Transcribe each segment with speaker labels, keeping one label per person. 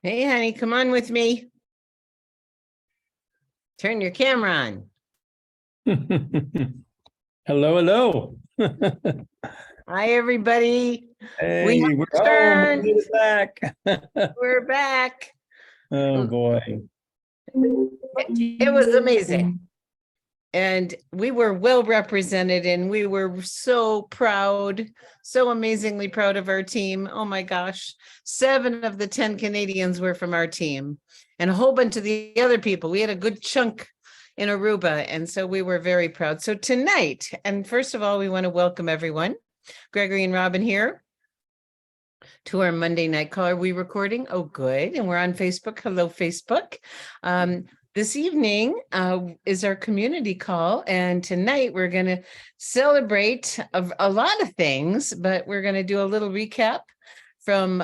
Speaker 1: Hey, honey, come on with me. Turn your camera on.
Speaker 2: Hello, hello.
Speaker 1: Hi, everybody. We
Speaker 2: Hey, we're
Speaker 1: have
Speaker 2: home. We
Speaker 1: returned.
Speaker 2: made it back.
Speaker 1: We're back.
Speaker 2: Oh boy.
Speaker 1: It was amazing. And we were well represented, and we were so proud, so amazingly proud of our team. Oh my gosh. 7 of the 10 Canadians were from our team, and a whole bunch of the other people. We had a good chunk in Aruba, and so we were very proud. So tonight, and first of all, we want to welcome everyone. Gregory and Robin here to our Monday night call. Are we recording? Oh, good. And we're on Facebook. Hello, Facebook. This evening is our community call, and tonight we're going to celebrate a lot of things, but we're going to do a little recap from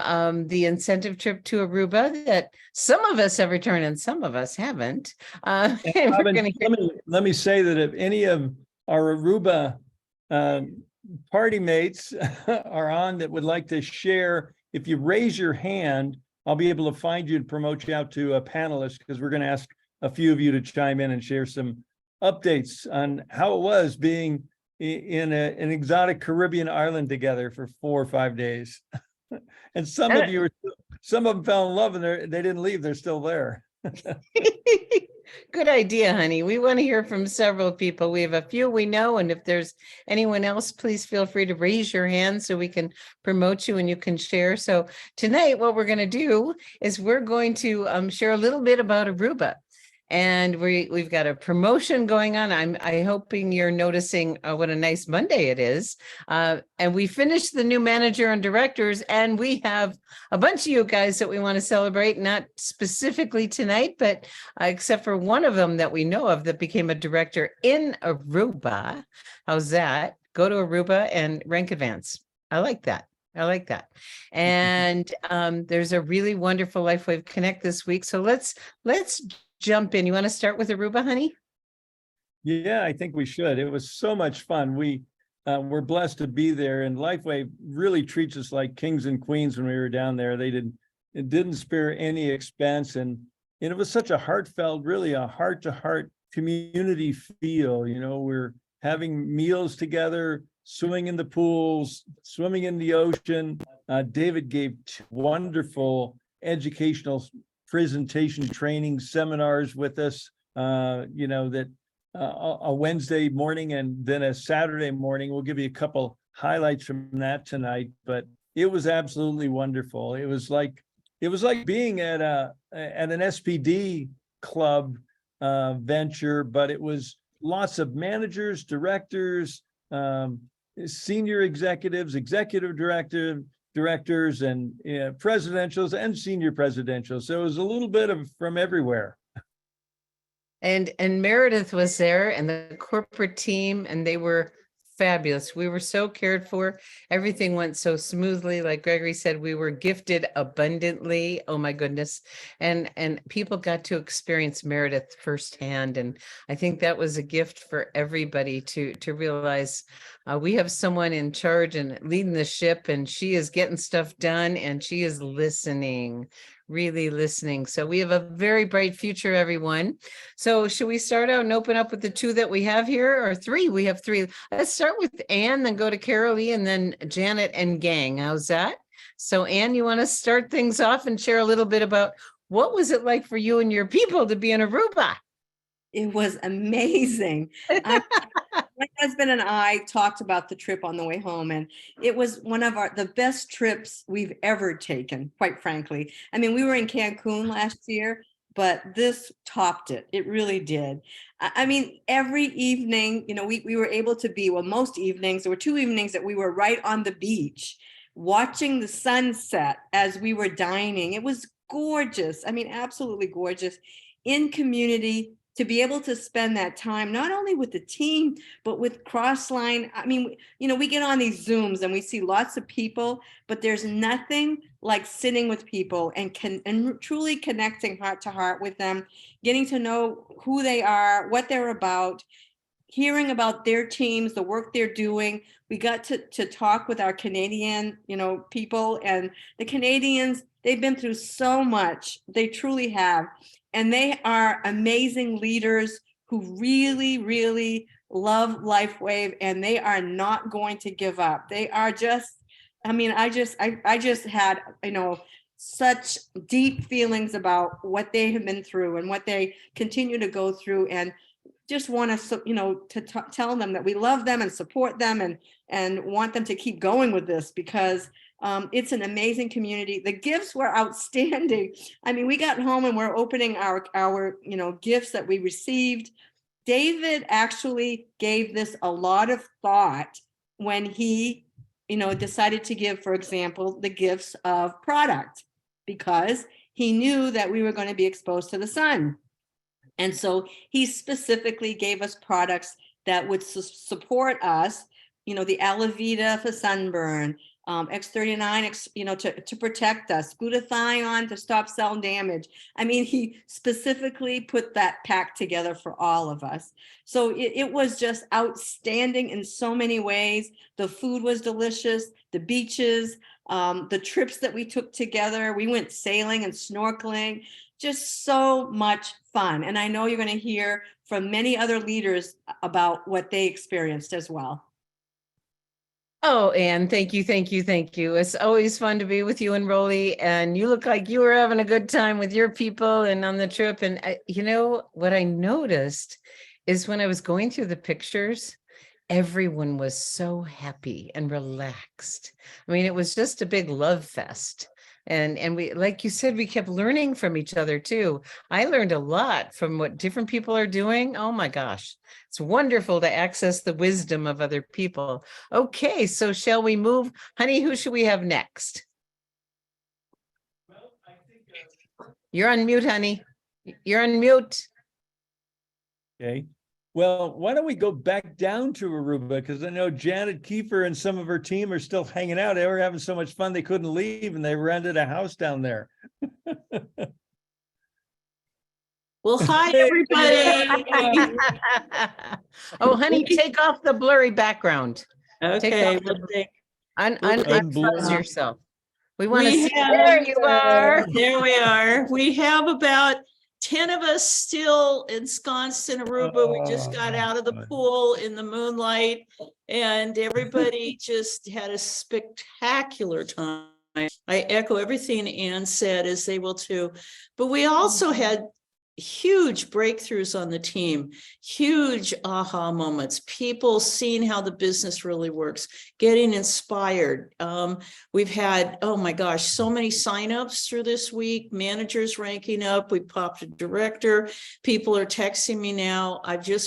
Speaker 1: the incentive trip to Aruba that some of us have returned and some of us haven't. And we're
Speaker 2: Robin,
Speaker 1: going to
Speaker 2: let me say that if any of our Aruba party mates are on that would like to share, if you raise your hand, I'll be able to find you and promote you out to a panelist, because we're going to ask a few of you to chime in and share some updates on how it was being in an exotic Caribbean island together for 4 or 5 days. And some of them fell in love and they didn't leave. They're still there.
Speaker 1: Good idea, honey. We want to hear from several people. We have a few we know, and if there's anyone else, please feel free to raise your hand so we can promote you and you can share. So tonight, what we're going to do is we're going to share a little bit about Aruba. And we've got a promotion going on. I'm hoping you're noticing what a nice Monday it is. And we finished the new manager and directors, and we have a bunch of you guys that we want to celebrate, not specifically tonight, but except for one of them that we know of that became a director in Aruba. How's that? Go to Aruba and rank advance. I like that. I like that. And there's a really wonderful LifeWave Connect this week. So let's jump in. You want to start with Aruba, honey?
Speaker 2: Yeah, I think we should. It was so much fun. We're blessed to be there, and LifeWave really treats us like kings and queens when we were down there. It didn't spare any expense, and it was such a heartfelt, really a heart-to-heart community feel. You know, we're having meals together, swimming in the pools, swimming in the ocean. David gave wonderful educational presentation training seminars with us, that a Wednesday morning and then a Saturday morning. We'll give you a couple highlights from that tonight, but it was absolutely wonderful. It was like being at an SPD club venture, but it was lots of managers, directors, senior executives, executive directors, and presidentials and senior presidentials. So it was a little bit of from everywhere.
Speaker 1: And Meredith was there, and the corporate team, and they were fabulous. We were so cared for. Everything went so smoothly. Like Gregory said, we were gifted abundantly. Oh my goodness. And people got to experience Meredith firsthand. And I think that was a gift for everybody to realize we have someone in charge and leading the ship, and she is getting stuff done, and she is listening, really listening. So we have a very bright future, everyone. So should we start out and open up with the 2 that we have here, or 3? We have 3. Let's start with Anne, then go to Carol Lee, and then Janet and gang. How's that? So Anne, you want to start things off and share a little bit about what was it like for you and your people to be in Aruba?
Speaker 3: It was amazing. My husband and I talked about the trip on the way home, and it was one of the best trips we've ever taken, quite frankly. I mean, we were in Cancun last year, but this topped it. It really did. I mean, every evening, we were able to be, well, most evenings, there were 2 evenings that we were right on the beach, watching the sunset as we were dining. It was gorgeous. I mean, absolutely gorgeous. In community, to be able to spend that time, not only with the team, but with Crossline. I mean, we get on these Zooms and we see lots of people, but there's nothing like sitting with people and truly connecting heart to heart with them, getting to know who they are, what they're about, hearing about their teams, the work they're doing. We got to talk with our Canadian, people, and the Canadians They've been through so much. They truly have. And they are amazing leaders who really, really love LifeWave, and they are not going to give up. They are just, I mean, I just had, such deep feelings about what they have been through and what they continue to go through, and just want to, tell them that we love them and support them and want them to keep going with this, because it's an amazing community. The gifts were outstanding. I mean, we got home and we're opening our gifts that we received. David actually gave this a lot of thought when he, decided to give, for example, the gifts of product, because he knew that we were going to be exposed to the sun. And so he specifically gave us products that would support us, the Alavita for sunburn, X39, to protect us, glutathione to stop cell damage. I mean, he specifically put that pack together for all of us. So it was just outstanding in so many ways. The food was delicious, the beaches, the trips that we took together. We went sailing and snorkeling, just so much fun. And I know you're going to hear from many other leaders about what they experienced as well.
Speaker 1: Oh, Anne, thank you, thank you, thank you. It's always fun to be with you and Rolly, and you look like you were having a good time with your people and on the trip. And what I noticed is when I was going through the pictures, everyone was so happy and relaxed. I mean, it was just a big love fest. And we, like you said, we kept learning from each other too. I learned a lot from what different people are doing. Oh my gosh, it's wonderful to access the wisdom of other people. Okay, so shall we move? Honey, who should we have next?
Speaker 2: Well, I think,
Speaker 1: You're on mute, honey. You're on mute.
Speaker 2: okay. Well, why don't we go back down to Aruba? Because I know Janet Kiefer and some of her team are still hanging out. They were having so much fun they couldn't leave, and they rented a house down there.
Speaker 4: Well, hi, everybody.
Speaker 1: Oh, honey, take off the blurry background.
Speaker 4: Okay,
Speaker 1: off
Speaker 4: well,
Speaker 1: Unfuzz yourself. We want to
Speaker 4: we
Speaker 1: see.
Speaker 4: have-
Speaker 1: There you are.
Speaker 4: there we are. We have about 10 of us still ensconced in Aruba. We just got out of the
Speaker 2: God.
Speaker 4: pool in the moonlight, and everybody just had a spectacular time. I echo everything Anne said, as they will too. But we also had huge breakthroughs on the team, huge aha moments, people seeing how the business really works, getting inspired. We've had, oh my gosh, so many signups through this week, managers ranking up. We popped a director. People are texting me now.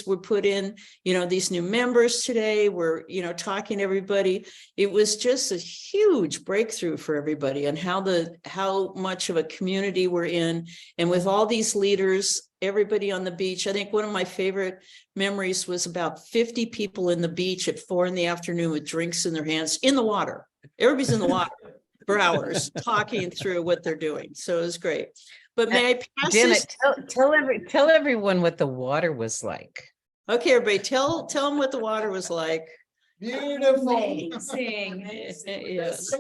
Speaker 4: We put in, these new members today. We're, talking to everybody. It was just a huge breakthrough for everybody, and how much of a community we're in. And with all these leaders, everybody on the beach. I think one of my favorite memories was about 50 people in the beach at 4 p.m. with drinks in their hands in the water. Everybody's in the water for hours talking through what they're doing. So it was great. But may I pass this?
Speaker 1: Janet, tell everyone what the water was like.
Speaker 4: Okay, everybody, tell them what the water was like.
Speaker 5: Beautiful.
Speaker 4: Yes.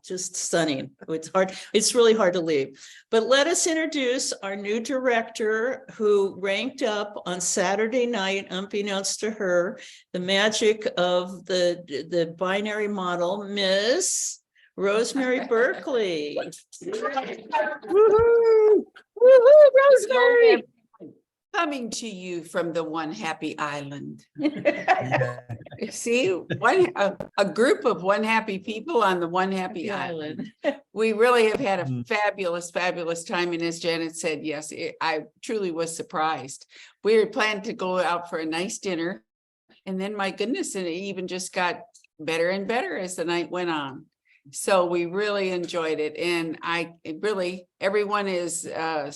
Speaker 4: Just stunning. It's really hard to leave. But let us introduce our new director, who ranked up on Saturday night, unbeknownst to her, the magic of the binary model, Miss Rosemary Berkeley.
Speaker 1: Woohoo! Woohoo, Rosemary!
Speaker 5: Coming to you from the One Happy Island.
Speaker 2: Yeah.
Speaker 5: See, a group of one happy people on the One Happy Island. We really have had a
Speaker 2: Mm.
Speaker 5: fabulous, fabulous time. And as Janet said, yes, I truly was surprised. We had planned to go out for a nice dinner. And then, my goodness, and it even just got better and better as the night went on. So we really enjoyed it. And everyone has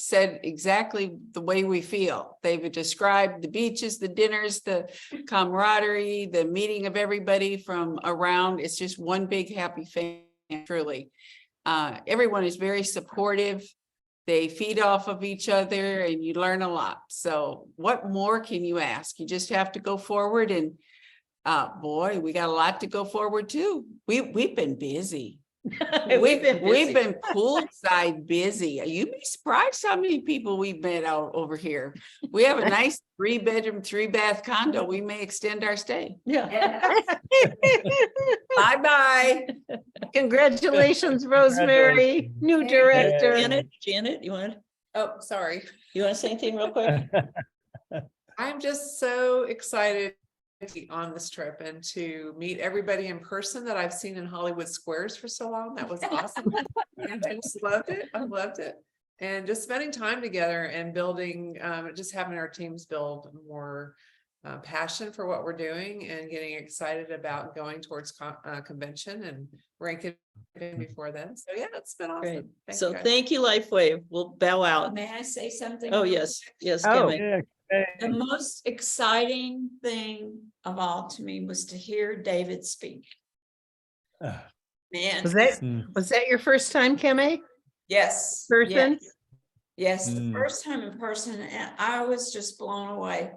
Speaker 5: said exactly the way we feel. They've described the beaches, the dinners, the camaraderie, the meeting of everybody from around. It's just one big happy family, truly. Everyone is very supportive. They feed off of each other, and you learn a lot. So what more can you ask? You just have to go forward, and boy, we got a lot to go forward to. We've been busy. We've
Speaker 4: busy.
Speaker 5: been poolside busy. You'd be surprised how many people we've met out over here. We have a nice 3-bedroom, 3-bath condo. We may extend our stay.
Speaker 4: Yeah.
Speaker 5: Bye-bye.
Speaker 1: Congratulations, Rosemary, new
Speaker 3: Hey,
Speaker 1: director.
Speaker 4: Janet, you want
Speaker 6: Sorry.
Speaker 4: to say anything real quick?
Speaker 6: I'm just so excited to be on this trip and to meet everybody in person that I've seen in Hollywood Squares for so long. That was awesome. And I just loved it. I loved it. And just spending time together and building, just having our teams build more passion for what we're doing and getting excited about going towards convention and ranking before then. So yeah, it's been
Speaker 4: Great.
Speaker 6: awesome. Thank
Speaker 4: So
Speaker 6: you guys.
Speaker 4: thank you, Lifewave. We'll bow out.
Speaker 7: May I say something?
Speaker 4: Oh,
Speaker 7: real
Speaker 4: yes, yes.
Speaker 1: Oh.
Speaker 4: Kimmy.
Speaker 2: Yeah,
Speaker 7: The most exciting thing of all to me was to hear David speak.
Speaker 2: uh,
Speaker 7: Man.
Speaker 1: Was that your first time, Kemme?
Speaker 7: Yes.
Speaker 1: Person?
Speaker 7: Yes, the
Speaker 2: Mm.
Speaker 7: first time in person, and I was just blown away.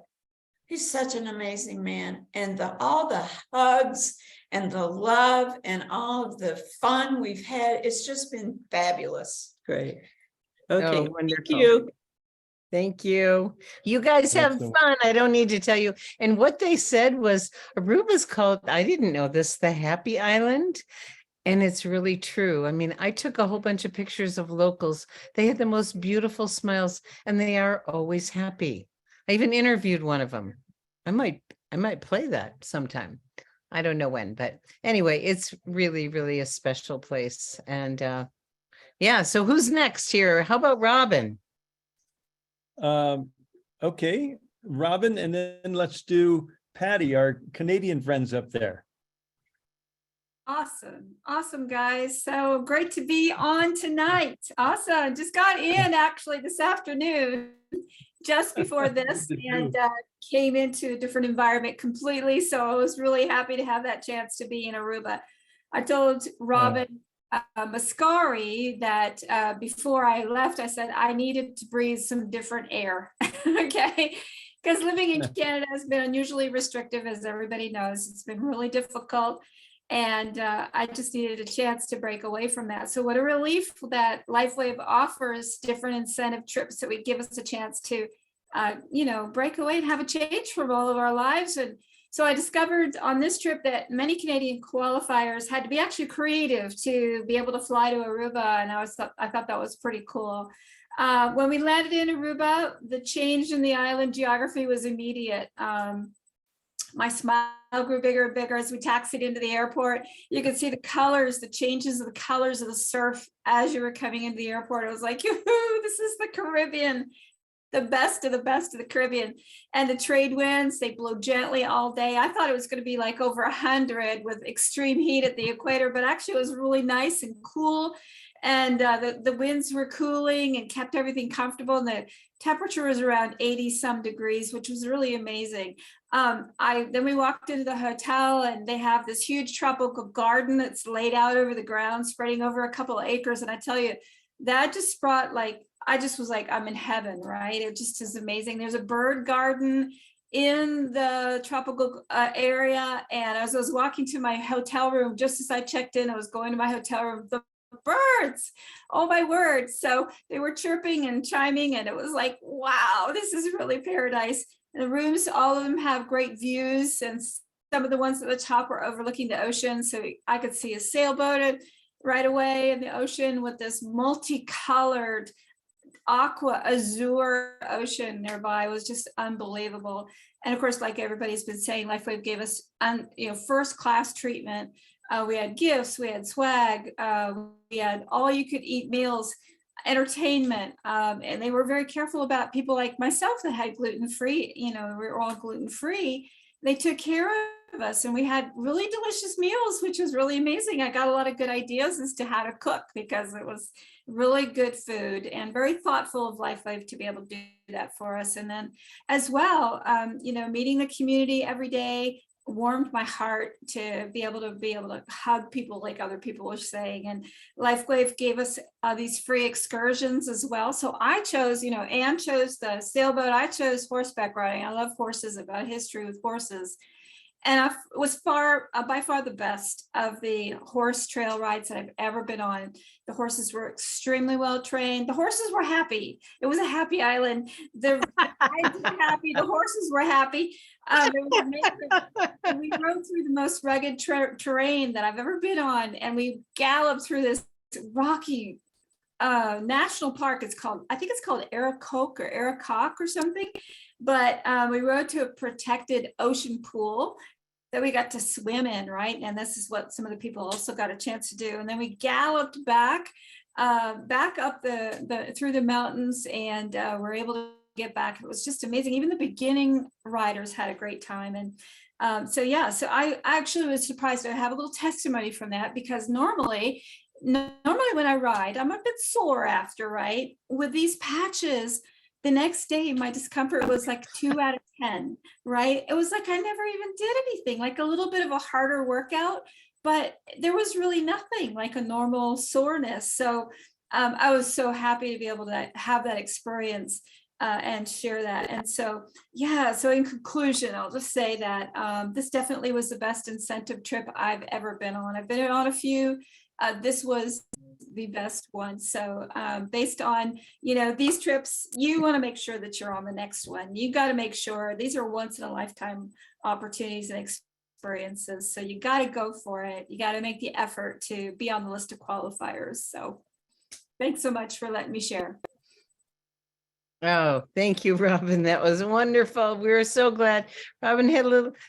Speaker 7: He's such an amazing man, and all the hugs and the love and all of the fun we've had, it's just been fabulous.
Speaker 4: Great.
Speaker 1: Oh,
Speaker 4: Okay, thank
Speaker 1: wonderful.
Speaker 4: you.
Speaker 1: Thank you. You guys have
Speaker 2: Excellent.
Speaker 1: fun. I don't need to tell you. And what they said was Aruba's called, I didn't know this, the Happy Island. And it's really true. I mean, I took a whole bunch of pictures of locals. They had the most beautiful smiles and they are always happy. I even interviewed one of them. I might play that sometime. I don't know when, but anyway, it's really, really a special place. And yeah, so who's next here? How about Robin?
Speaker 2: Okay, Robin, and then let's do Patty, our Canadian friends up there.
Speaker 8: Awesome. Awesome, guys. So great to be on tonight. Awesome. Just got in actually this afternoon, just before this,
Speaker 2: Did you?
Speaker 8: and came into a different environment completely. So I was really happy to have that chance to be in Aruba. I told Robin Mascari that before I left, I said I needed to breathe some different air. Okay. Because living in Canada has been unusually restrictive, as everybody knows. It's been really difficult. And I just needed a chance to break away from that. So what a relief that LifeWave offers different incentive trips that would give us a chance to, break away and have a change from all of our lives. And so I discovered on this trip that many Canadian qualifiers had to be actually creative to be able to fly to Aruba. And I thought that was pretty cool. When we landed in Aruba, the change in the island geography was immediate. My smile grew bigger and bigger as we taxied into the airport. You could see the colors, the changes of the colors of the surf as you were coming into the airport. It was like, yoo-hoo, this is the Caribbean, the best of the best of the Caribbean. And the trade winds, they blow gently all day. I thought it was going to be like over 100 with extreme heat at the equator, but actually it was really nice and cool. And the winds were cooling and kept everything comfortable. And the temperature was around 80 some degrees, which was really amazing. Then we walked into the hotel and they have this huge tropical garden that's laid out over the ground, spreading over a couple of acres. And I tell you, that just brought I just was like, I'm in heaven, right? It just is amazing. There's a bird garden in the tropical area. And as I was walking to my hotel room, just as I checked in, I was going to my hotel room, the birds, oh my word. So they were chirping and chiming and it was like, wow, this is really paradise. And the rooms, all of them have great views, and some of the ones at the top are overlooking the ocean. So I could see a sailboat right away in the ocean with this multicolored aqua azure ocean nearby. It was just unbelievable. And of course, like everybody's been saying, LifeWave gave us first class treatment. We had gifts, we had swag, we had all you could eat meals, entertainment, and they were very careful about people like myself that had gluten-free, we were all gluten-free. They took care of us and we had really delicious meals, which was really amazing. I got a lot of good ideas as to how to cook because it was really good food and very thoughtful of LifeWave to be able to do that for us. And then as well, meeting the community every day warmed my heart to be able to hug people like other people were saying. And LifeWave gave us these free excursions as well. So I chose, Anne chose the sailboat. I chose horseback riding. I love horses. I've got a history with horses. And was by far the best of the horse trail rides that I've ever been on. The horses were extremely well trained. The horses were happy. It was a happy island. The rides were happy. The horses were happy. It was amazing. And we rode through the most rugged terrain that I've ever been on, and we galloped through this rocky national park. I think it's called Aracoke or Aracock or something. But we rode to a protected ocean pool that we got to swim in, right? And this is what some of the people also got a chance to do. And then we galloped back up through the mountains, and were able to get back. It was just amazing. Even the beginning riders had a great time. And so I actually was surprised to have a little testimony from that, because normally when I ride, I'm a bit sore after, right? With these patches, the next day, my discomfort was like 2 out of 10, right? It was like I never even did anything, like a little bit of a harder workout, but there was really nothing like a normal soreness. So I was so happy to be able to have that experience and share that. And so, so in conclusion, I'll just say that this definitely was the best incentive trip I've ever been on. I've been on a few. This was the best one. So based on, these trips, you want to make sure that you're on the next one. You got to make sure these are once in a lifetime opportunities and experiences. So you got to go for it. You got to make the effort to be on the list of qualifiers. So thanks so much for letting me share.
Speaker 1: Oh, thank you, Robin. That was wonderful. We were so glad. Robin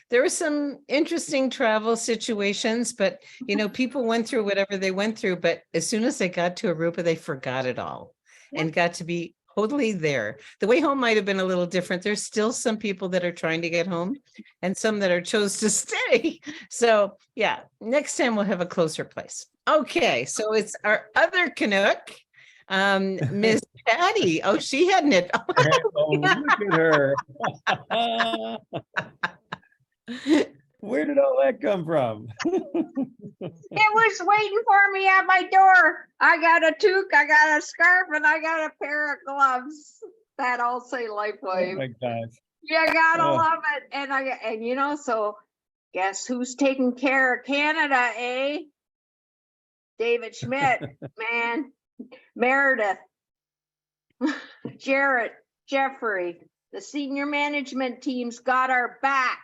Speaker 1: there were some interesting travel situations, but people went through whatever they went through. But as soon as they got to Aruba, they forgot it all and got to be totally there. The way home might have been a little different. There's still some people that are trying to get home and some that are chose to stay. So next time we'll have a closer place. Okay, so it's our other Canuck. Miss Patty. Oh, she hadn't it.
Speaker 2: Oh, look at her. Where did all that come from?
Speaker 9: It was waiting for me at my door. I got a toque, I got a scarf, and I got a pair of gloves that all say
Speaker 2: Oh
Speaker 9: LifeWave.
Speaker 2: my gosh.
Speaker 9: You gotta
Speaker 2: Oh.
Speaker 9: love it. And so guess who's taking care of Canada, eh? David Schmidt, man. Meredith, Jarrett, Jeffrey, the senior management team's got our back.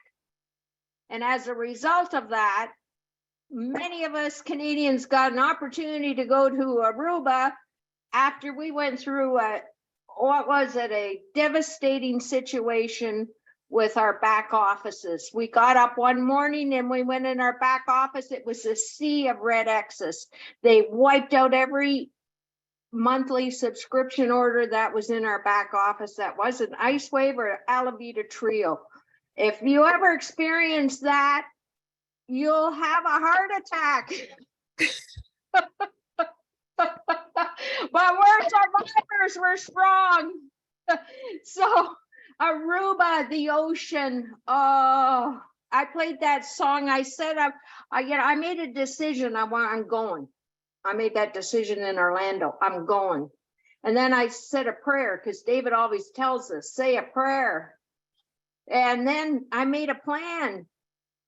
Speaker 9: And as a result of that, many of us Canadians got an opportunity to go to Aruba after we went through a devastating situation with our back offices. We got up one morning and we went in our back office. It was a sea of red X's. They wiped out every monthly subscription order that was in our back office that wasn't IceWave or Alavita Trio. If you ever experience that, you'll have a heart attack. But we're survivors, we're strong. So Aruba, the ocean. Oh, I played that song. I said, I made a decision. I'm going. I made that decision in Orlando. I'm going. And then I said a prayer, because David always tells us, say a prayer. And then I made a plan.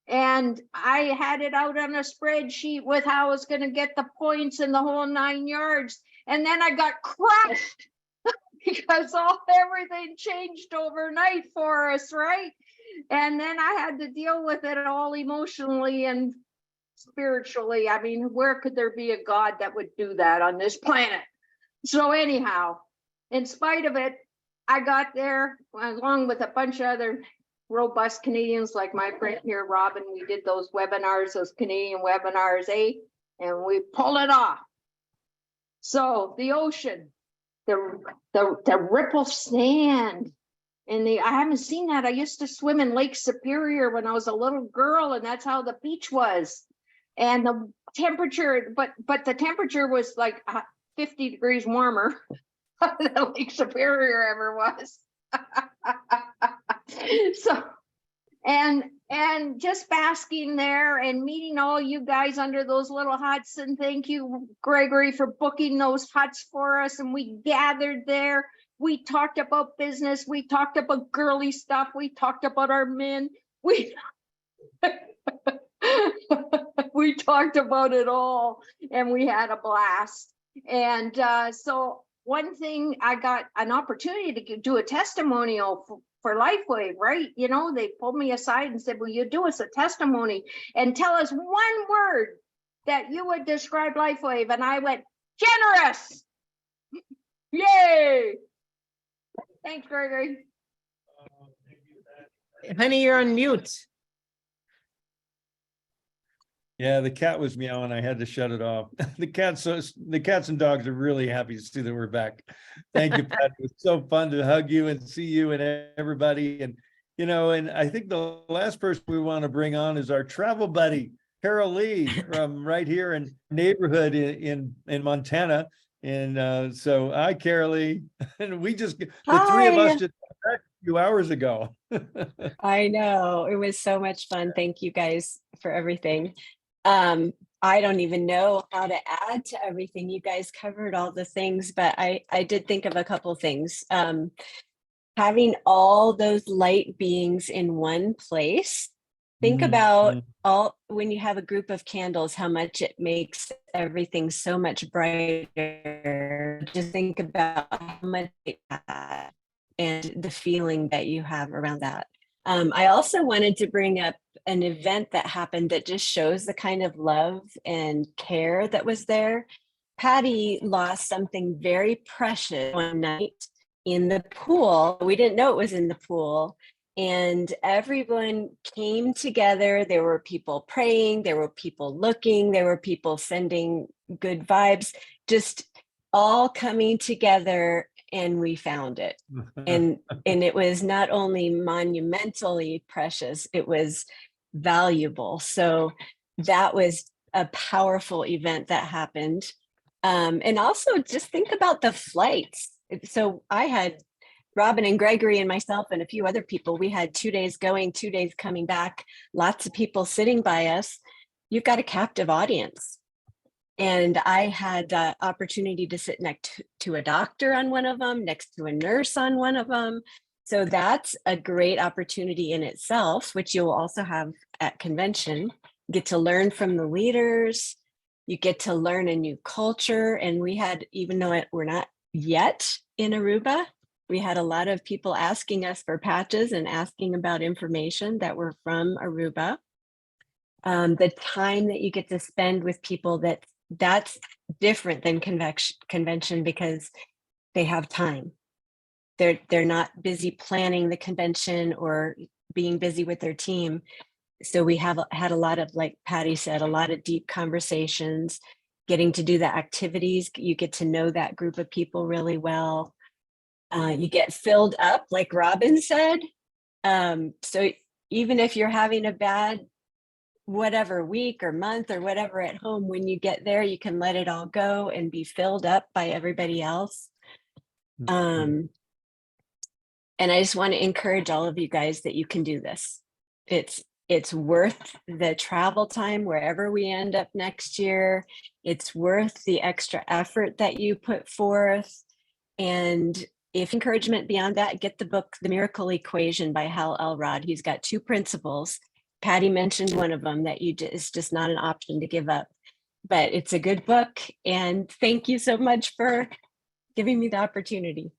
Speaker 9: And I had it out on a spreadsheet with how I was going to get the points and the whole 9 yards. And then I got crushed because everything changed overnight for us, right? And then I had to deal with it all emotionally and spiritually. I mean, where could there be a God that would do that on this planet? So anyhow, in spite of it, I got there along with a bunch of other robust Canadians like my friend here, Robin. We did those webinars, those Canadian webinars, and we pulled it off. So the ocean, the ripple sand, and I haven't seen that. I used to swim in Lake Superior when I was a little girl, and that's how the beach was. And the temperature, but the temperature was like 50 degrees warmer than Lake Superior ever was. So, and just basking there and meeting all you guys under those little huts. And thank you, Gregory, for booking those huts for us. And we gathered there. We talked about business. We talked about girly stuff. We talked about our men. We We talked about it all and we had a blast. And so one thing, I got an opportunity to do a testimonial for LifeWave, right? You know, they pulled me aside and said, will you do us a testimony and tell us one word that you would describe LifeWave? And I went, generous. Yay. Thanks, Gregory.
Speaker 1: Honey, you're on mute.
Speaker 2: Yeah, the cat was meowing. I had to shut it off. The cats and dogs are really happy to see that we're back. Thank you, Pat. It was so fun to hug you and see you and everybody. And, you know, and I think the last person we want to bring on is our travel buddy, Carol Lee, from right here in neighborhood in Montana. And so hi, Carol Lee. And we just, the three of us just got back a few hours ago.
Speaker 10: I know, it was so much fun. Thank you guys for everything. I don't even know how to add to everything. You guys covered all the things, but I did think of a couple things. Having all those light beings in one place. Think about when you have a group of candles, how much it makes everything so much brighter. Just think about how much and the feeling that you have around that. I also wanted to bring up an event that happened that just shows the kind of love and care that was there. Patty lost something very precious one night in the pool. We didn't know it was in the pool. And everyone came together. There were people praying, there were people looking, there were people sending good vibes, just all coming together, and we found it. And it was not only monumentally precious, it was valuable. So that was a powerful event that happened. And also just think about the flights. So I had Robin and Gregory and myself and a few other people, we had 2 days going, 2 days coming back, lots of people sitting by us. You've got a captive audience. And I had the opportunity to sit next to a doctor on one of them, next to a nurse on one of them. So that's a great opportunity in itself, which you'll also have at convention. Get to learn from the leaders. You get to learn a new culture. And we had, even though we're not yet in Aruba, we had a lot of people asking us for patches and asking about information that were from Aruba. The time that you get to spend with people, that's different than convention because they have time. They're not busy planning the convention or being busy with their team. So we have had a lot of, like Patty said, a lot of deep conversations, getting to do the activities. You get to know that group of people really well. You get filled up, like Robin said. So even if you're having a bad whatever week or month or whatever at home, when you get there, you can let it all go and be filled up by everybody else. And I just want to encourage all of you guys that you can do this. It's worth the travel time wherever we end up next year. It's worth the extra effort that you put forth. And if encouragement beyond that, get the book, The Miracle Equation by Hal Elrod. He's got 2 principles. Patty mentioned one of them, that it's just not an option to give up. But it's a good book. And thank you so much for giving me the opportunity.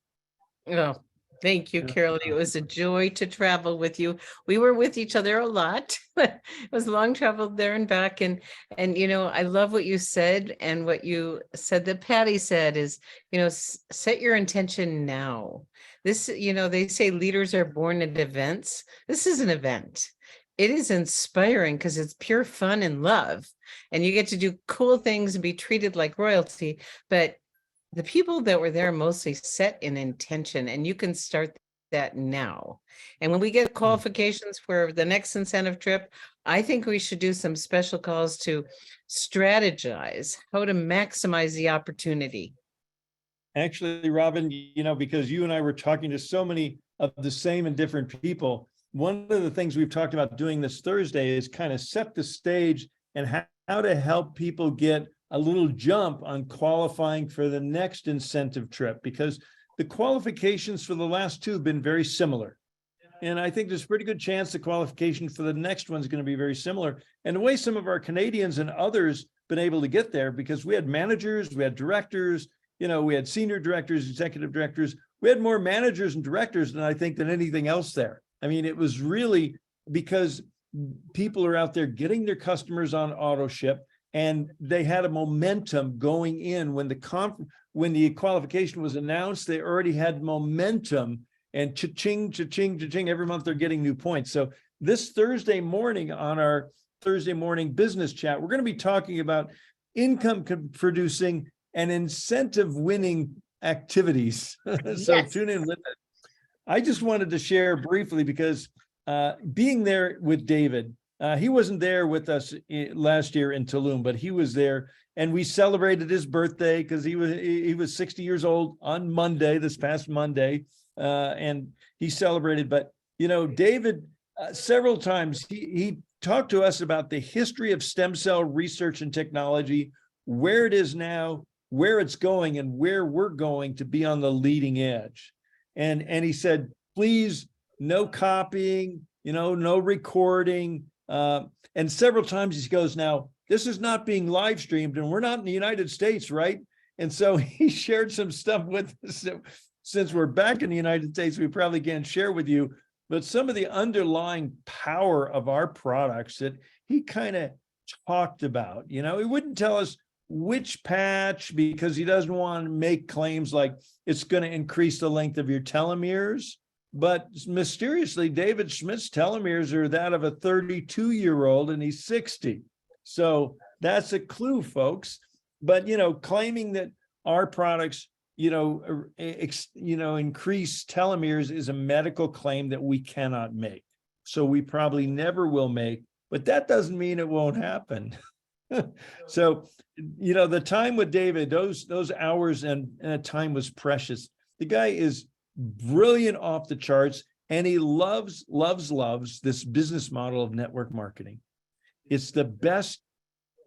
Speaker 1: Oh, thank you, Carol. It was a joy to travel with you. We were with each other a lot. It was long travel there and back. And you know, I love what you said, and what you said that Patty said is, you know, set your intention now. This, you know, they say leaders are born at events. This is an event. It is inspiring because it's pure fun and love, and you get to do cool things and be treated like royalty. But the people that were there mostly set an intention, and you can start that now. And when we get qualifications for the next incentive trip, I think we should do some special calls to strategize how to maximize the opportunity.
Speaker 2: Actually, Robin, you know, because you and I were talking to so many of the same and different people, one of the things we've talked about doing this Thursday is kind of set the stage and how to help people get a little jump on qualifying for the next incentive trip, because the qualifications for the last 2 have been very similar. And I think there's a pretty good chance the qualification for the next one's going to be very similar. And the way some of our Canadians and others been able to get there, because we had managers, we had directors, we had senior directors, executive directors. We had more managers and directors than I think than anything else there. I mean, it was really because people are out there getting their customers on auto ship, and they had a momentum going in when the qualification was announced. They already had momentum, and cha-ching, cha-ching, cha-ching, every month they're getting new points. So this Thursday morning on our Thursday morning business chat, we're going to be talking about income producing and incentive winning activities. So
Speaker 1: Yes.
Speaker 2: tune in with it. I just wanted to share briefly because being there with David, he wasn't there with us last year in Tulum, but he was there, and we celebrated his birthday because he was 60 years old on Monday, this past Monday, and he celebrated. But David, several times he talked to us about the history of stem cell research and technology, where it is now, where it's going, and where we're going to be on the leading edge. And he said, please, no copying, no recording. And several times he goes, now, this is not being live streamed, and we're not in the United States, right? And so he shared some stuff with us. Since we're back in the United States, we probably can't share with you, but some of the underlying power of our products that he kind of talked about. He wouldn't tell us which patch, because he doesn't want to make claims like it's going to increase the length of your telomeres. But mysteriously, David Schmidt's telomeres are that of a 32-year-old, and he's 60. So that's a clue, folks. But, claiming that our products, increase telomeres is a medical claim that we cannot make. So we probably never will make, but that doesn't mean it won't happen. So, the time with David, those hours and time was precious. The guy is brilliant off the charts, and he loves this business model of network marketing. It's the best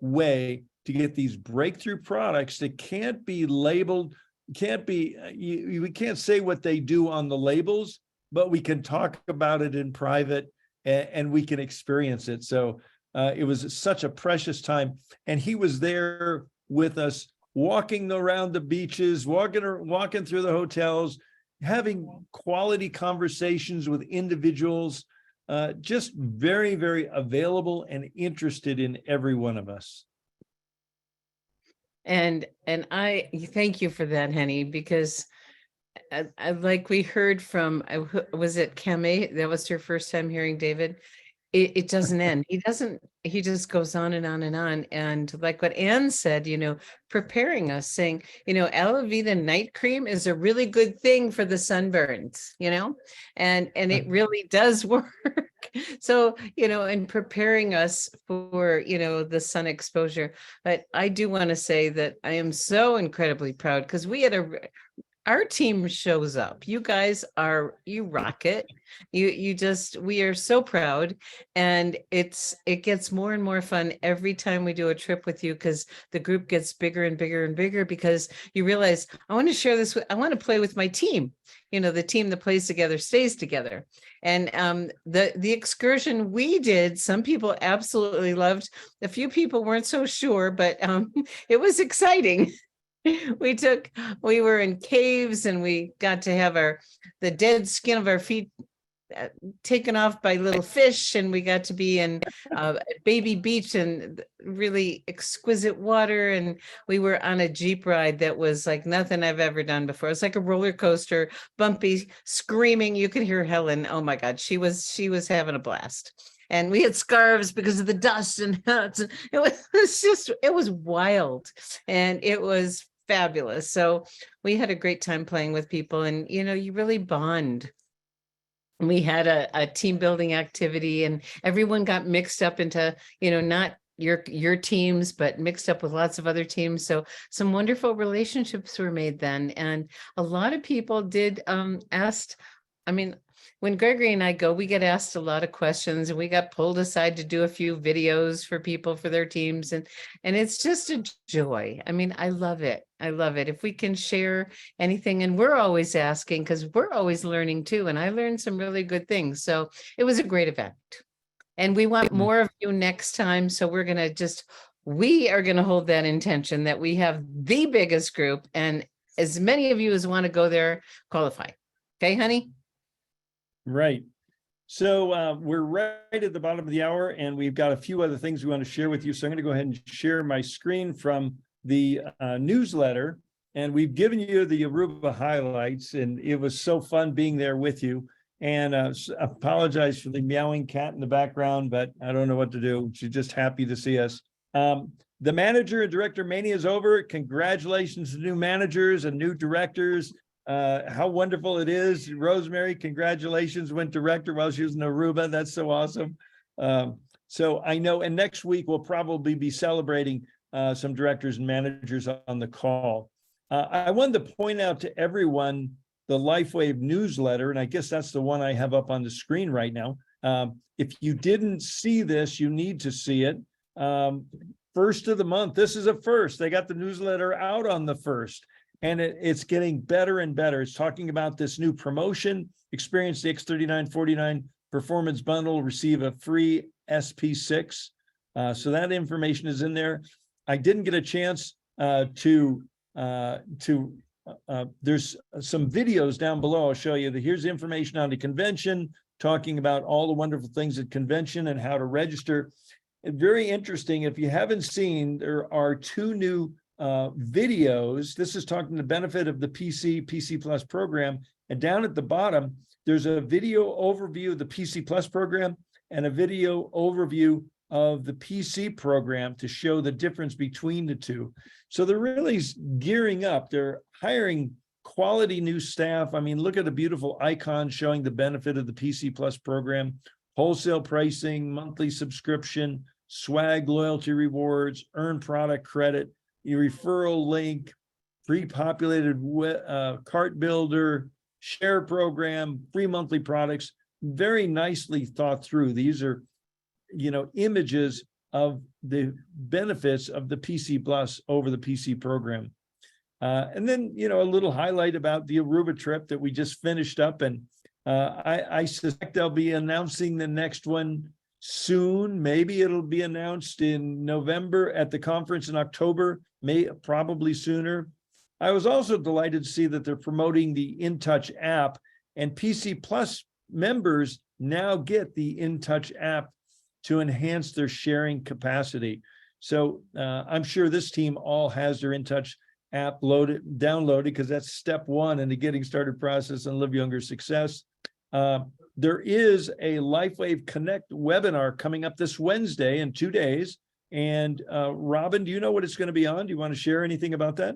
Speaker 2: way to get these breakthrough products that can't be labeled, we can't say what they do on the labels, but we can talk about it in private, and we can experience it. So it was such a precious time. And he was there with us, walking around the beaches, walking through the hotels, having quality conversations with individuals, just very, very available and interested in every one of us.
Speaker 1: And I thank you for that, Henny, because like we heard from, was it Kemi? That was her first time hearing David. It doesn't end. He just goes on and on and on. And like what Anne said, preparing us, saying, aloe vera night cream is a really good thing for the sunburns, and it really does work. So, and preparing us for, the sun exposure. But I do want to say that I am so incredibly proud, because we had our team shows up. You guys you rock it. We are so proud. And it gets more and more fun every time we do a trip with you, because the group gets bigger and bigger and bigger, because you realize, I want to share this I want to play with my team. The team that plays together stays together. And the excursion we did, some people absolutely loved. A few people weren't so sure, but it was exciting. We were in caves, and we got to have the dead skin of our feet taken off by little fish, and we got to be in Baby Beach and really exquisite water, and we were on a Jeep ride that was like nothing I've ever done before. It's like a roller coaster, bumpy, screaming. You could hear Helen. Oh my God, she was having a blast. And we had scarves because of the dust and hats. It was wild, and it was fabulous. So we had a great time playing with people, and you really bond. We had a team building activity, and everyone got mixed up into not your teams, but mixed up with lots of other teams. So some wonderful relationships were made then, and a lot of people did asked. I mean, when Gregory and I go, we get asked a lot of questions and we got pulled aside to do a few videos for people for their teams. And it's just a joy. I mean, I love it. I love it. If we can share anything, and we're always asking because we're always learning too. And I learned some really good things. So it was a great event. And we want more of you next time. So we are going to hold that intention that we have the biggest group, and as many of you as want to go there qualify. Okay, honey?
Speaker 2: Right. So we're right at the bottom of the hour, and we've got a few other things we want to share with you. So I'm going to go ahead and share my screen from the newsletter. And we've given you the Aruba highlights, and it was so fun being there with you. And apologize for the meowing cat in the background, but I don't know what to do. She's just happy to see us. The manager and director mania is over. Congratulations to new managers and new directors. How wonderful it is. Rosemary, congratulations, went director while she was in Aruba. That's so awesome. So I know, and next week we'll probably be celebrating some directors and managers on the call. I wanted to point out to everyone the LifeWave newsletter, and I guess that's the one I have up on the screen right now. If you didn't see this, you need to see it. First of the month, this is a first. They got the newsletter out on the 1st. And it's getting better and better. It's talking about this new promotion. Experience the X3949 Performance Bundle, receive a free SP6. So that information is in there. I didn't get a chance there's some videos down below. I'll show you. Here's information on the convention, talking about all the wonderful things at convention and how to register. And very interesting. If you haven't seen, there are 2 new videos. This is talking the benefit of the PC Plus program. And down at the bottom, there's a video overview of the PC Plus program and a video overview of the PC program to show the difference between the two. So they're really gearing up. They're hiring quality new staff. I mean, look at the beautiful icon showing the benefit of the PC Plus program, wholesale pricing, monthly subscription, swag, loyalty rewards, earn product credit, your referral link, pre-populated cart builder, share program, free monthly products, very nicely thought through. These are, images of the benefits of the PC Plus over the PC program. And then, a little highlight about the Aruba trip that we just finished up. And I suspect they'll be announcing the next one soon. Maybe it'll be announced in November at the conference in October, probably sooner. I was also delighted to see that they're promoting the InTouch app, and PC Plus members now get the InTouch app to enhance their sharing capacity. So I'm sure this team all has their InTouch app downloaded, because that's step 1 in the getting started process and Live Younger success. There is a LifeWave Connect webinar coming up this Wednesday in 2 days. And Robin, do you know what it's going to be on? Do you want to share anything about that?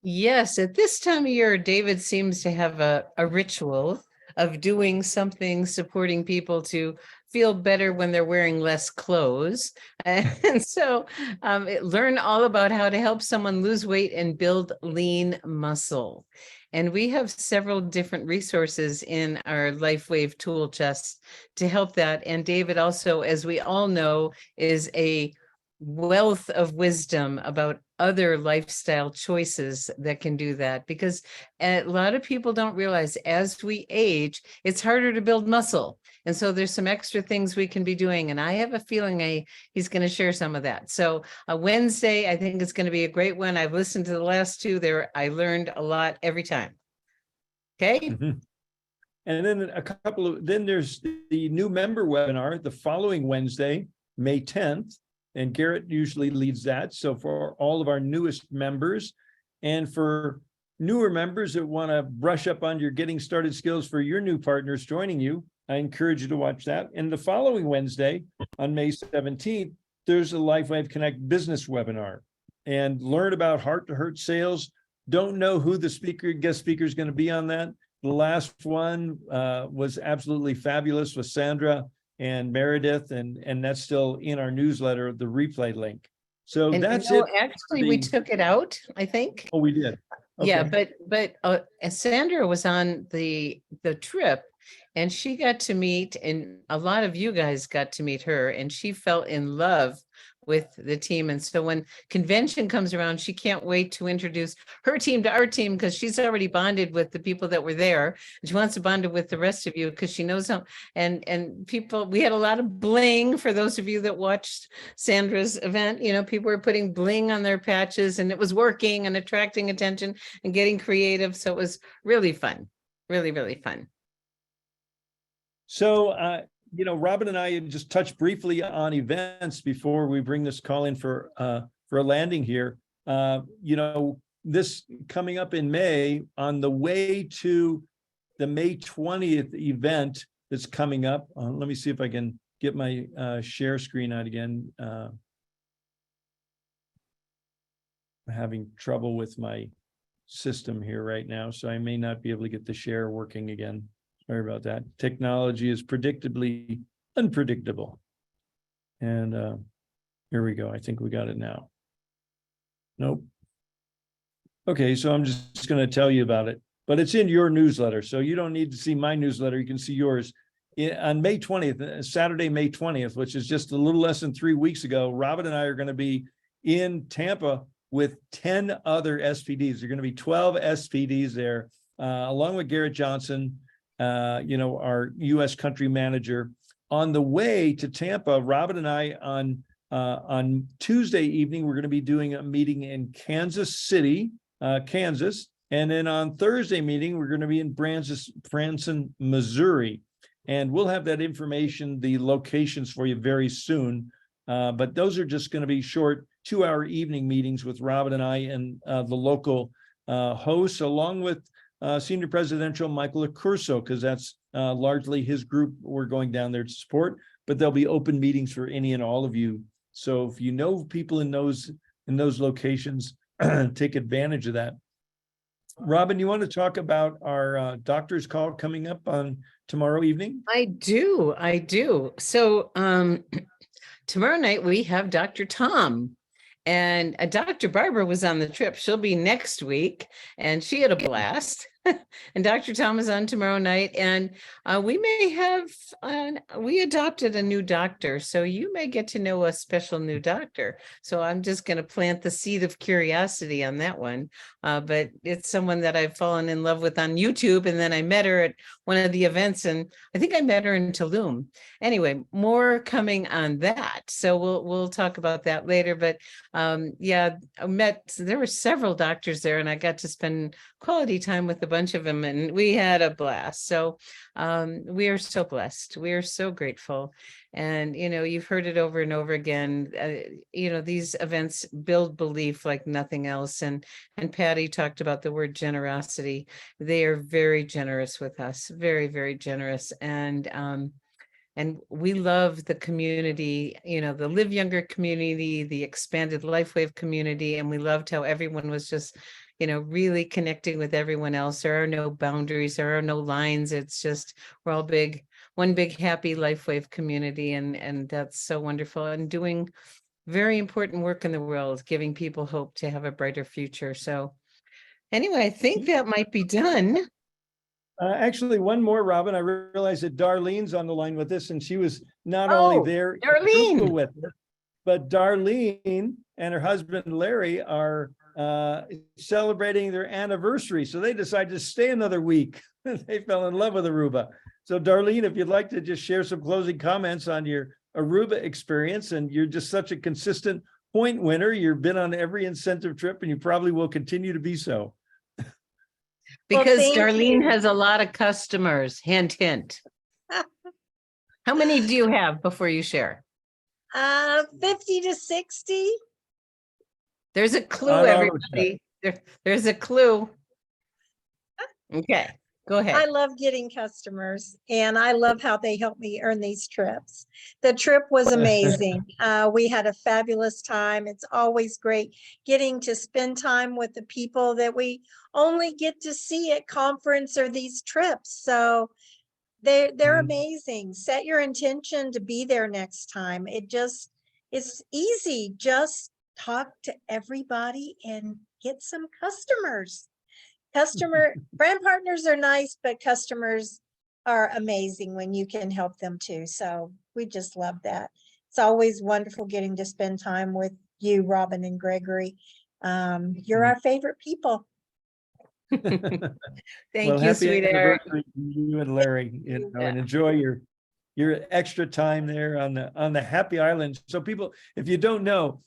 Speaker 1: Yes, at this time of year, David seems to have a ritual of doing something supporting people to feel better when they're wearing less clothes. And so learn all about how to help someone lose weight and build lean muscle. And we have several different resources in our LifeWave tool chest to help that. And David also, as we all know, is a wealth of wisdom about other lifestyle choices that can do that, because a lot of people don't realize as we age, it's harder to build muscle. And so there's some extra things we can be doing. And I have a feeling he's going to share some of that. So Wednesday, I think it's going to be a great one. I've listened to the last 2 there. I learned a lot every time. Okay.
Speaker 2: Mm-hmm. And then then there's the new member webinar the following Wednesday, May 10th. And Garrett usually leads that. So for all of our newest members, and for newer members that want to brush up on your getting started skills for your new partners joining you, I encourage you to watch that. And the following Wednesday, on May 17th, there's a LifeWave Connect business webinar, and learn about heart-to-heart sales. Don't know who the guest speaker is going to be on that. The last one was absolutely fabulous with Sandra and Meredith, and that's still in our newsletter, the replay link. So that's it.
Speaker 1: Actually, we took it out, I think.
Speaker 2: Oh, we did.
Speaker 1: Yeah,
Speaker 2: Okay.
Speaker 1: but Sandra was on the trip, And she got to meet, and a lot of you guys got to meet her, and she fell in love with the team. And so when convention comes around, she can't wait to introduce her team to our team, because she's already bonded with the people that were there. And she wants to bond with the rest of you because she knows how, and people, we had a lot of bling for those of you that watched Sandra's event. You know, people were putting bling on their patches, and it was working and attracting attention and getting creative. So it was really fun, really, really fun.
Speaker 2: So, you know, Robin and I had just touched briefly on events before we bring this call in for a landing here. You know, this coming up in May, on the way to the May 20th event that's coming up. Let me see if I can get my share screen out again. I'm having trouble with my system here right now, so I may not be able to get the share working again. Sorry about that. Technology is predictably unpredictable. And here we go. I think we got it now. Nope. Okay, so I'm just going to tell you about it, but it's in your newsletter, so you don't need to see my newsletter. You can see yours. On May 20th, Saturday, May 20th, which is just a little less than 3 weeks ago, Robin and I are going to be in Tampa with 10 other SPDs. There are going to be 12 SPDs there, along with Garrett Johnson, you know, our U.S. country manager. On the way to Tampa, Robin and I on Tuesday evening, we're going to be doing a meeting in Kansas City, Kansas. And then on Thursday meeting, we're going to be in Branson, Missouri. And we'll have that information, the locations for you very soon. But those are just going to be short 2-hour evening meetings with Robin and I and the local hosts, along with Senior Presidential Michael Accurso, because that's largely his group we're going down there to support. But there'll be open meetings for any and all of you. So if you know people in those locations, take advantage of that. Robin, you want to talk about our doctor's call coming up on tomorrow evening?
Speaker 1: I do. So tomorrow night we have Dr. Tom, and Dr. Barbara was on the trip. She'll be next week, and she had a blast. And Dr. Tom is on tomorrow night, and we may have, we adopted a new doctor, so you may get to know a special new doctor. So I'm just going to plant the seed of curiosity on that one. But it's someone that I've fallen in love with on YouTube, and then I met her at one of the events, and I think I met her in Tulum. Anyway, more coming on that. So we'll talk about that later. But yeah, there were several doctors there, and I got to spend quality time with a bunch of them, and we had a blast. So we are so blessed. We are so grateful. And, you know, you've heard it over and over again. You know, these events build belief like nothing else. And Patty talked about the word generosity. They are very generous with us, very, very generous. And we love the community, you know, the Live Younger community, the expanded LifeWave community. And we loved how everyone was just, you know, really connecting with everyone else. There are no boundaries, there are no lines. It's just, we're all one big happy LifeWave community. And that's so wonderful, and doing very important work in the world, giving people hope to have a brighter future. So anyway, I think that might be done.
Speaker 2: Actually, one more, Robin. I realized that Darlene's on the line with us, and she was not only there in
Speaker 1: Darlene
Speaker 2: with us, but Darlene and her husband Larry are celebrating their anniversary. So they decided to stay another week. They fell in love with Aruba. So Darlene, if you'd like to just share some closing comments on your Aruba experience, and you're just such a consistent point winner. You've been on every incentive trip, and you probably will continue to be so.
Speaker 1: Because
Speaker 11: thank
Speaker 1: Darlene
Speaker 11: you.
Speaker 1: has a lot of customers, hint, hint. How many do you have before you share?
Speaker 11: 50 to 60.
Speaker 1: There's a clue,
Speaker 2: On auto
Speaker 1: everybody. There's a clue. Okay, go ahead.
Speaker 11: I love getting customers, and I love how they help me earn these trips. The trip was amazing. We had a fabulous time. It's always great getting to spend time with the people that we only get to see at conference or these trips. So they're amazing. Set your intention to be there next time. It's easy. Just talk to everybody and get some customers. Brand partners are nice, but customers are amazing when you can help them too. So we just love that. It's always wonderful getting to spend time with you, Robin and Gregory. You're our favorite people.
Speaker 1: Thank
Speaker 2: Well,
Speaker 1: you,
Speaker 2: happy
Speaker 1: sweetheart.
Speaker 2: anniversary to you and Larry, and enjoy your extra time there on the Happy Island. So people, if you don't know,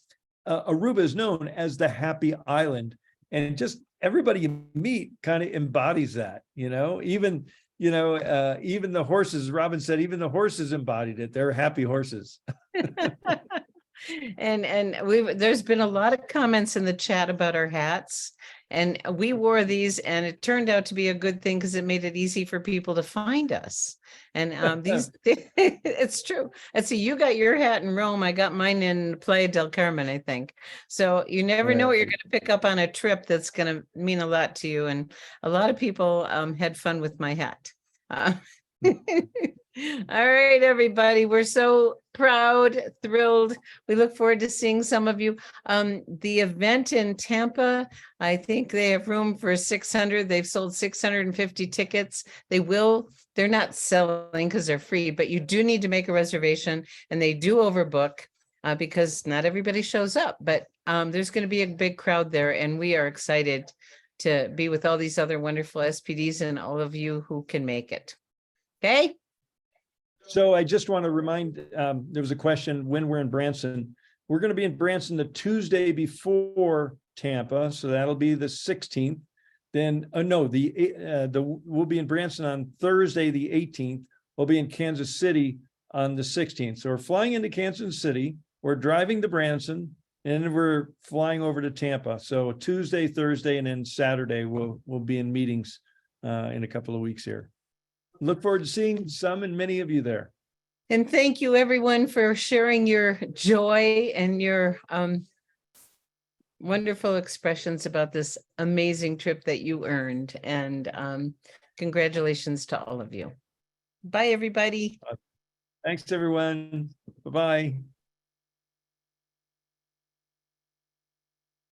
Speaker 2: Aruba is known as the Happy Island, and just everybody you meet kind of embodies that, even even the horses, Robin said, even the horses embodied it. They're happy horses.
Speaker 1: And there's been a lot of comments in the chat about our hats, and we wore these, and it turned out to be a good thing because it made it easy for people to find us. And these, it's true. Let's see, you got your hat in Rome. I got mine in Playa del Carmen, I think. So you never know what you're going to pick up on a trip that's going to mean a lot to you. And a lot of people had fun with my hat. All right, everybody. We're so proud, thrilled. We look forward to seeing some of you. The event in Tampa, I think they have room for 600. They've sold 650 tickets. They're not selling because they're free, but you do need to make a reservation, and they do overbook because not everybody shows up. But there's going to be a big crowd there, and we are excited to be with all these other wonderful SPDs and all of you who can make it. Okay.
Speaker 2: So I just want to remind, there was a question when we're in Branson. We're going to be in Branson the Tuesday before Tampa, so that'll be the 16th. Then, we'll be in Branson on Thursday, the 18th. We'll be in Kansas City on the 16th. So we're flying into Kansas City, we're driving to Branson, and then we're flying over to Tampa. So Tuesday, Thursday, and then Saturday, we'll be in meetings in a couple of weeks here. Look forward to seeing some and many of you there.
Speaker 1: And thank you, everyone, for sharing your joy and your wonderful expressions about this amazing trip that you earned. And congratulations to all of you. Bye, everybody.
Speaker 2: Thanks, everyone. Bye-bye.